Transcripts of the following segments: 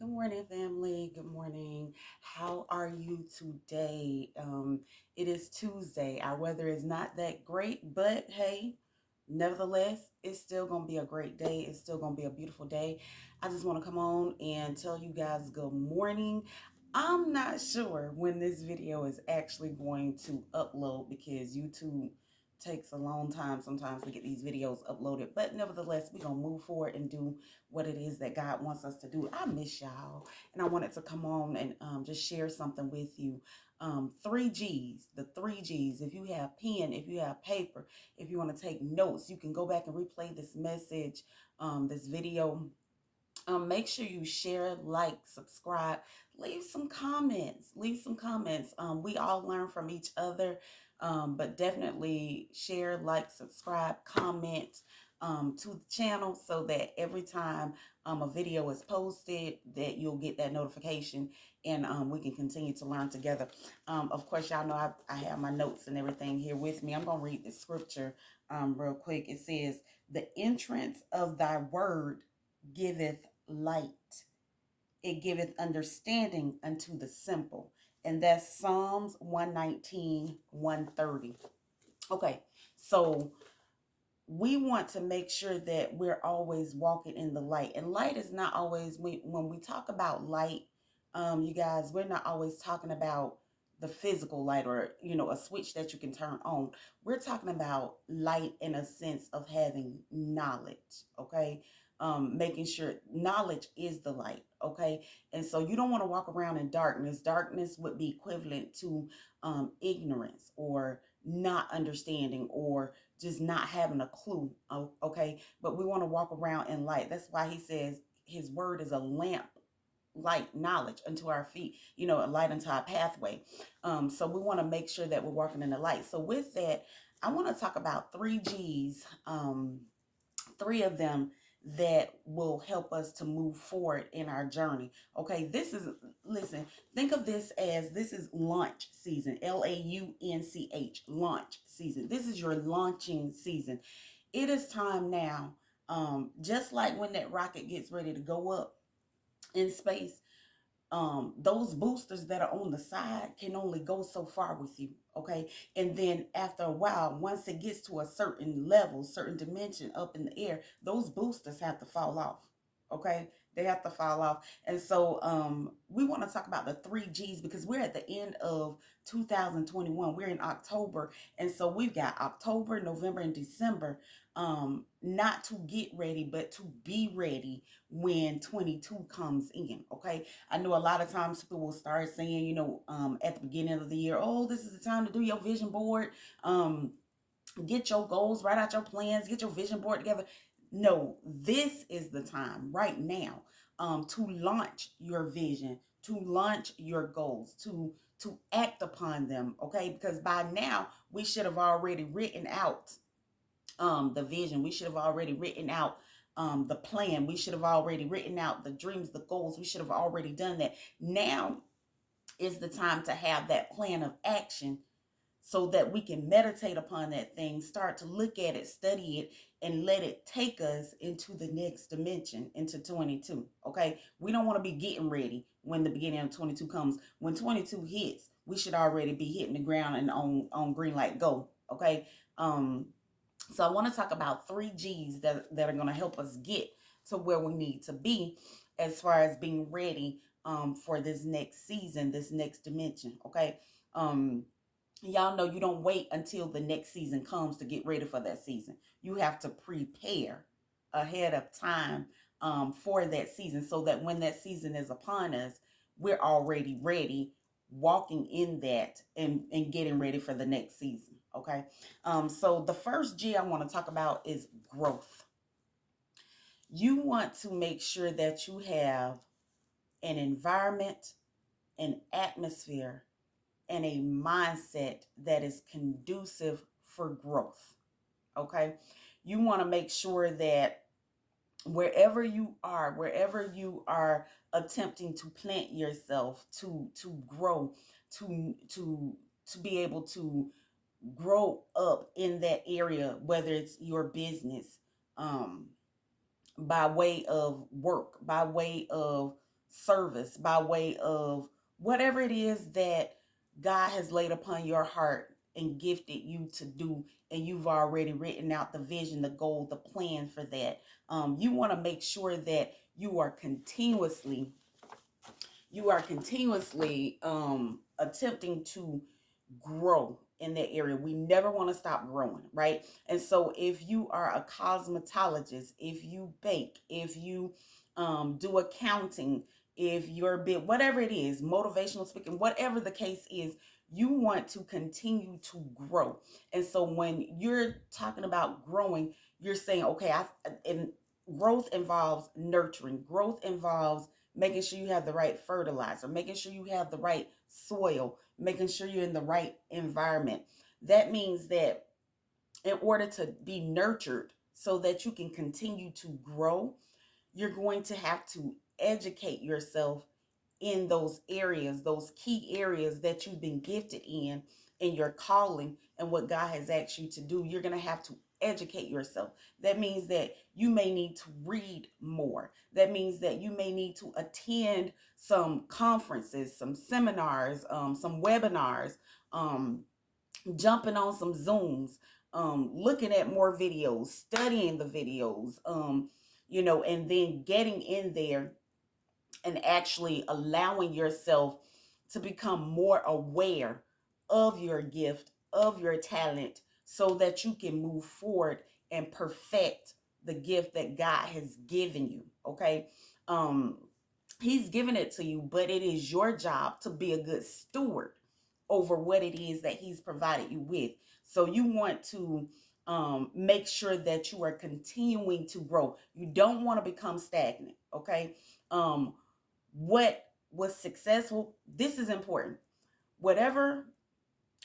Good morning, family. Good morning. How are you today? It is Tuesday. Our weather is not that great, but hey, nevertheless, it's still going to be a great day. It's still going to be a beautiful day. I just want to come on and tell you guys good morning. I'm not sure when this video is actually going to upload because YouTube takes a long time sometimes to get these videos uploaded, but nevertheless, we're gonna move forward and do what it is that God wants us to do. I miss y'all, and I wanted to come on and just share something with you. Three G's, the three G's. If you have pen, if you have paper, if you want to take notes, you can go back and replay this message, this video. Make sure you share, like, subscribe, leave some comments. Leave some comments. We all learn from each other, but definitely share, like, subscribe, comment to the channel so that every time a video is posted, that you'll get that notification and we can continue to learn together. Of course, y'all know I have my notes and everything here with me. I'm going to read the scripture real quick. It says, "The entrance of thy word giveth light. It giveth understanding unto the simple." And that's Psalms 119, 130. Okay, so we want to make sure that we're always walking in the light. And light is not always, when we talk about light, you guys, we're not always talking about the physical light or, a switch that you can turn on. We're talking about light in a sense of having knowledge, okay? Making sure knowledge is the light, okay? And so you don't want to walk around in darkness. Darkness would be equivalent to ignorance or not understanding or just not having a clue, okay? But we want to walk around in light. That's why he says his word is a lamp, light, knowledge unto our feet, a light unto our pathway. So we want to make sure that we're walking in the light. So with that, I want to talk about three G's, three of them that will help us to move forward in our journey. Okay, listen, think of this as this is launch season, LAUNCH, launch season. This is your launching season. It is time now, just like when that rocket gets ready to go up in space, those boosters that are on the side can only go so far with you, okay? And then after a while, once it gets to a certain level, certain dimension up in the air, those boosters have to fall off, okay? They have to fall off. And so we want to talk about the three G's because we're at the end of 2021. We're in October. And so we've got October, November, and December, not to get ready, but to be ready when 22 comes in, okay? I know a lot of times people will start saying, at the beginning of the year, oh, this is the time to do your vision board, get your goals, write out your plans, get your vision board together. No, this is the time right now to launch your vision, to launch your goals, to act upon them, okay? Because by now we should have already written out the vision. We should have already written out the plan. We should have already written out the dreams, the goals. We should have already done that. Now is the time to have that plan of action so that we can meditate upon that thing, start to look at it, study it, and let it take us into the next dimension, into 22. Okay, we don't want to be getting ready when the beginning of 22 comes. When 22 hits, we should already be hitting the ground and on green light, go. Okay. So I want to talk about three G's that are going to help us get to where we need to be as far as being ready for this next season, this next dimension. Okay. Y'all know you don't wait until the next season comes to get ready for that season. You have to prepare ahead of time for that season so that when that season is upon us, we're already ready, walking in that and getting ready for the next season. Okay. So the first G I want to talk about is growth. You want to make sure that you have an environment, an atmosphere, and a mindset that is conducive for growth. Okay. You want to make sure that wherever you are attempting to plant yourself to grow, to be able to grow up in that area, whether it's your business, by way of work, by way of service by way of whatever it is that God has laid upon your heart and gifted you to do, and you've already written out the vision, the goal, the plan for that. You want to make sure that you are continuously attempting to grow in that area. We never want to stop growing, right? And so if you are a cosmetologist, if you bake, if you do accounting, if you're a bit, whatever it is, motivational speaking, whatever the case is, you want to continue to grow. And so when you're talking about growing, you're saying, okay, and growth involves nurturing. Growth involves making sure you have the right fertilizer, making sure you have the right soil, making sure you're in the right environment. That means that in order to be nurtured so that you can continue to grow, you're going to have to educate yourself in those areas, those key areas that you've been gifted in your calling and what God has asked you to do. You're going to have to educate yourself. That means that you may need to read more. That means that you may need to attend some conferences, some seminars, some webinars, jumping on some Zooms, looking at more videos, studying the videos, and then getting in there and actually allowing yourself to become more aware of your gift, of your talent, so that you can move forward and perfect the gift that God has given you. Okay. Um, He's given it to you, but it is your job to be a good steward over what it is that He's provided you with. So you want to make sure that you are continuing to grow. You don't want to become stagnant. Okay. What was successful, this is important. Whatever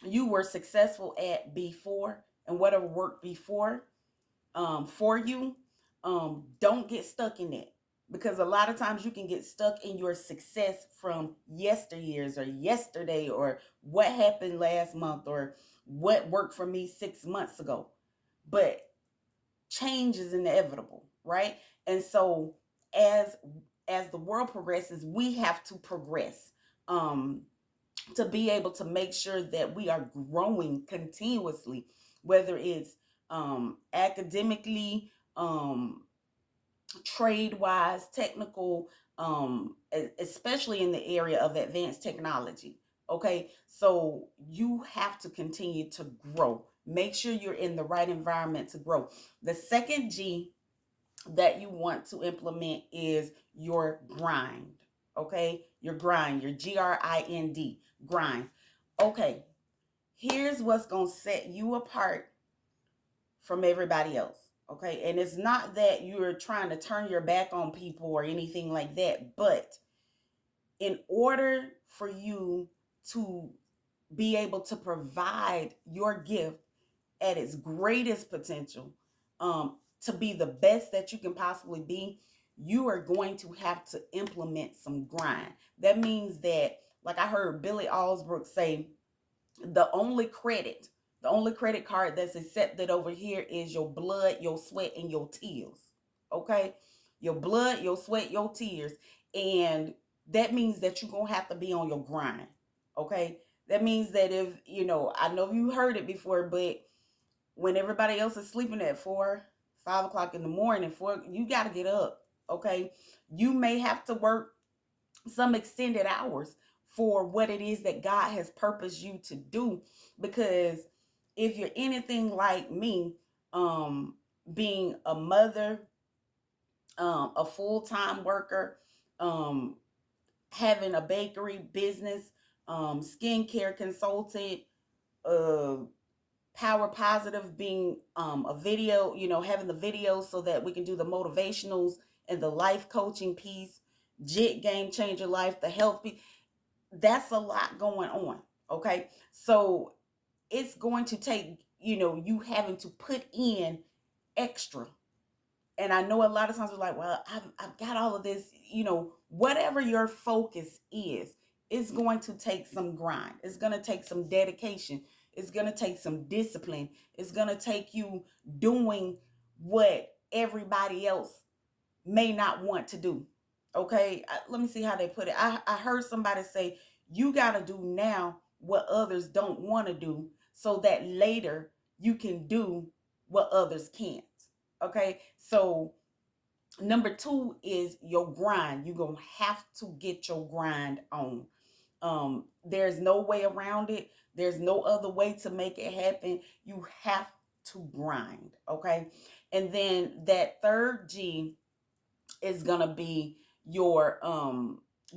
you were successful at before and whatever worked before, for you, don't get stuck in it, because a lot of times you can get stuck in your success from yesteryears or yesterday, or what happened last month, or what worked for me 6 months ago. But change is inevitable, right? And so as as the world progresses, we have to progress, um to be able to make sure that we are growing continuously, whether it's academically, trade wise, technical, especially in the area of advanced technology. Okay, so you have to continue to grow. Make sure you're in the right environment to grow. The second G that you want to implement is your grind. Okay, your grind, your grind. Okay, here's what's going to set you apart from everybody else. Okay, and it's not that you're trying to turn your back on people or anything like that, but in order for you to be able to provide your gift at its greatest potential, to be the best that you can possibly be, you are going to have to implement some grind. That means that, like I heard Billy Alsbrook say, the only credit, the only credit card that's accepted over here is your blood, your sweat, and your tears. Okay? Your blood, your sweat, your tears. And that means that you're going to have to be on your grind. Okay? That means that if, I know you heard it before, but when everybody else is sleeping at 4, 5 o'clock in the morning, you got to get up. Okay? You may have to work some extended hours for what it is that God has purposed you to do. Because if you're anything like me, being a mother, a full-time worker, um, having a bakery business, skincare consultant, uh, PowerPositive, being a video, having the videos so that we can do the motivationals and the life coaching piece, GIT Gamechanger Life, the health piece. That's a lot going on. Okay. So it's going to take, you having to put in extra. And I know a lot of times we're like, well, I've got all of this, whatever your focus is, it's going to take some grind. It's going to take some dedication. It's going to take some discipline. It's going to take you doing what everybody else may not want to do. Okay, let me see how they put it. I heard somebody say, you got to do now what others don't want to do so that later you can do what others can't. Okay, so number two is your grind. You're going to have to get your grind on. There's no way around it. There's no other way to make it happen. You have to grind. Okay, and then that third G is gonna be your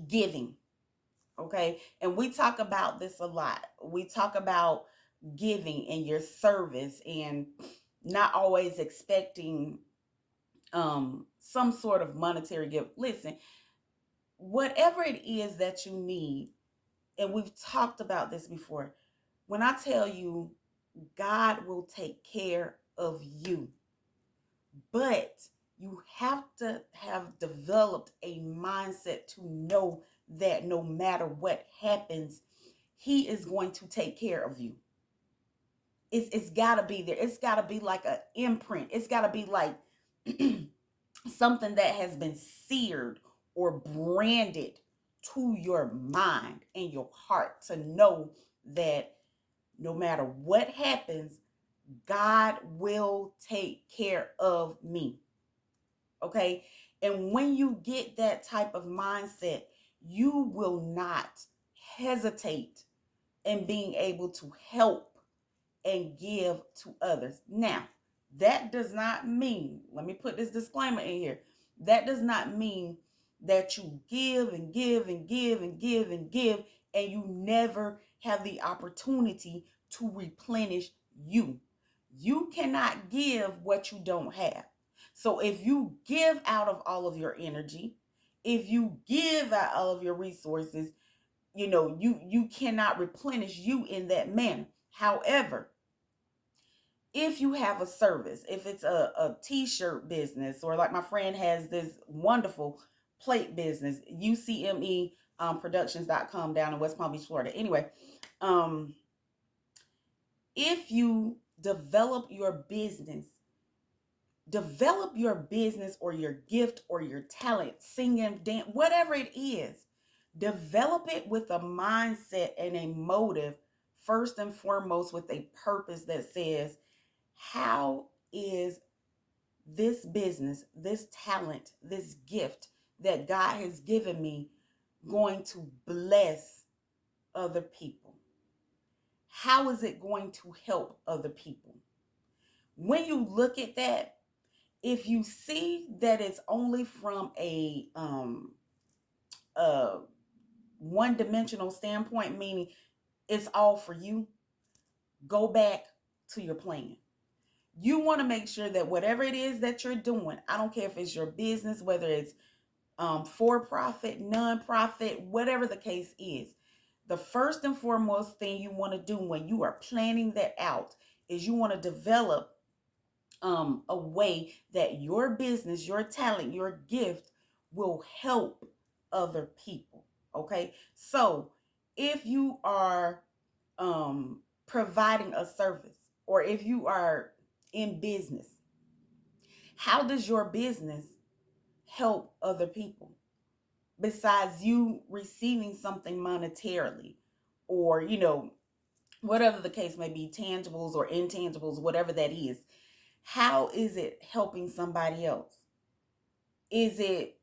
giving. Okay, and we talk about this a lot. We talk about giving and your service and not always expecting some sort of monetary gift. Listen, whatever it is that you need, and we've talked about this before, when I tell you God will take care of you, but you have to have developed a mindset to know that no matter what happens, he is going to take care of you. It's got to be there. It's got to be like an imprint. It's got to be like something that has been seared or branded to your mind and your heart to know that no matter what happens, God will take care of me. Okay. And when you get that type of mindset, you will not hesitate in being able to help and give to others. Now, that does not mean, let me put this disclaimer in here, that does not mean that you give and give and give and give and give and you never have the opportunity to replenish you. You cannot give what you don't have. So if you give out of all of your energy, if you give out all of your resources, you cannot replenish you in that manner. However, if you have a service, if it's a t-shirt business, or like my friend has this wonderful plate business, UCME productions.com down in West Palm Beach, Florida. Anyway, if you develop your business or your gift or your talent, singing, dance, whatever it is, develop it with a mindset and a motive, first and foremost with a purpose that says, how is this business, this talent, this gift that God has given me going to bless other people? How is it going to help other people? When you look at that, if you see that it's only from a one-dimensional standpoint, meaning it's all for you, go back to your plan. You want to make sure that whatever it is that you're doing, I don't care if it's your business, whether it's for-profit, non-profit, whatever the case is, the first and foremost thing you want to do when you are planning that out is you want to develop a way that your business, your talent, your gift will help other people. Okay, so if you are providing a service, or if you are in business, how does your business help other people besides you receiving something monetarily, or whatever the case may be, tangibles or intangibles, whatever that is? How is it helping somebody else? Is it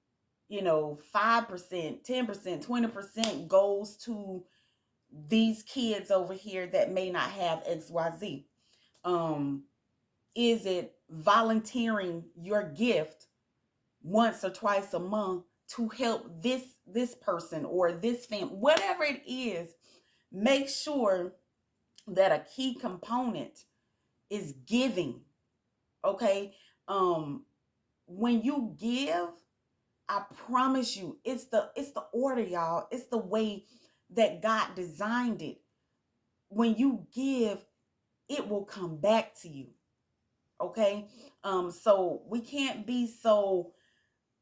5%, 10%, 20% goes to these kids over here that may not have XYZ? Is it volunteering your gift once or twice a month to help this person or this family, whatever it is? Make sure that a key component is giving. Okay. When you give, I promise you, it's the order, y'all. It's the way that God designed it. When you give, it will come back to you. Okay. So we can't be so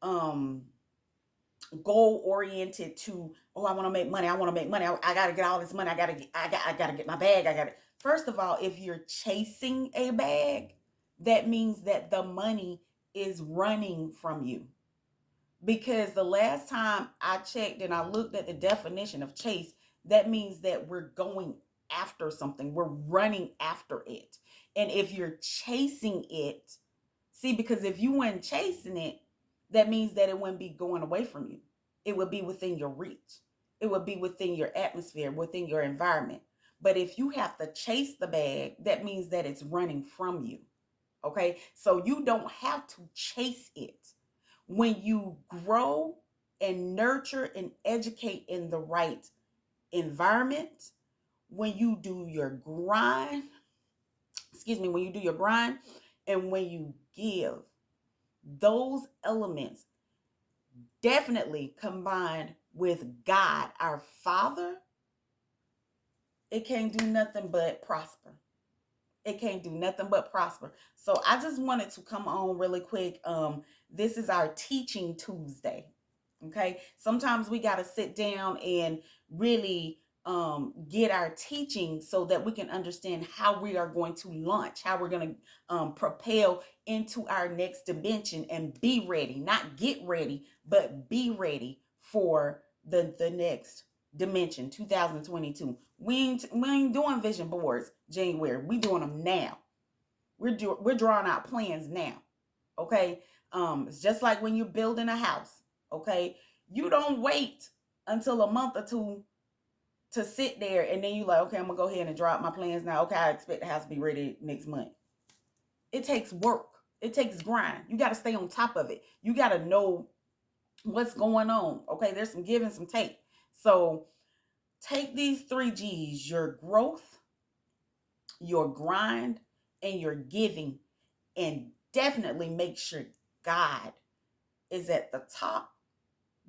goal oriented to, oh, I want to make money. I want to make money. I got to get all this money. I got to get my bag. First of all, if you're chasing a bag, that means that the money is running from you. Because the last time I checked and I looked at the definition of chase, that means that we're going after something, we're running after it. And if you're chasing it, see, because if you weren't chasing it, that means that it wouldn't be going away from you. It would be within your reach. It would be within your atmosphere, within your environment. But if you have to chase the bag, that means that it's running from you. Okay. So you don't have to chase it. When you grow and nurture and educate in the right environment, when you do your grind, when you do your grind and when you give, those elements definitely combined with God, our Father, it can't do nothing but prosper. It can't do nothing but prosper. So I just wanted to come on really quick. This is our teaching Tuesday. Okay. Sometimes we got to sit down and really get our teaching so that we can understand how we are going to launch, how we're going to propel into our next dimension and be ready, not get ready, but be ready for the next dimension 2022. We ain't doing vision boards January. We doing them now. We're drawing out plans now. Okay. It's just like when you're building a house. Okay. You don't wait until a month or two to sit there and then you like, okay, I'm gonna go ahead and draw out my plans now. Okay, I expect the house to be ready next month. It takes work. It takes grind. You got to stay on top of it. You got to know what's going on. Okay, there's some give and some take. So take these 3 G's: your growth, your grind, and your giving, and definitely make sure God is at the top,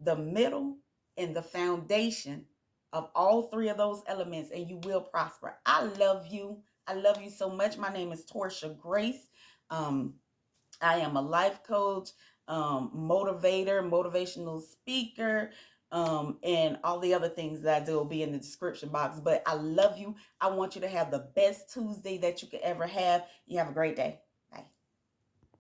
the middle, and the foundation of all 3 of those elements, and you will prosper. I love you. I love you so much. My name is Torsha Grace. Um, I am a life coach, motivator, motivational speaker, and all the other things that I do will be in the description box. But I love you. I want you to have the best Tuesday that you could ever have. You have a great day.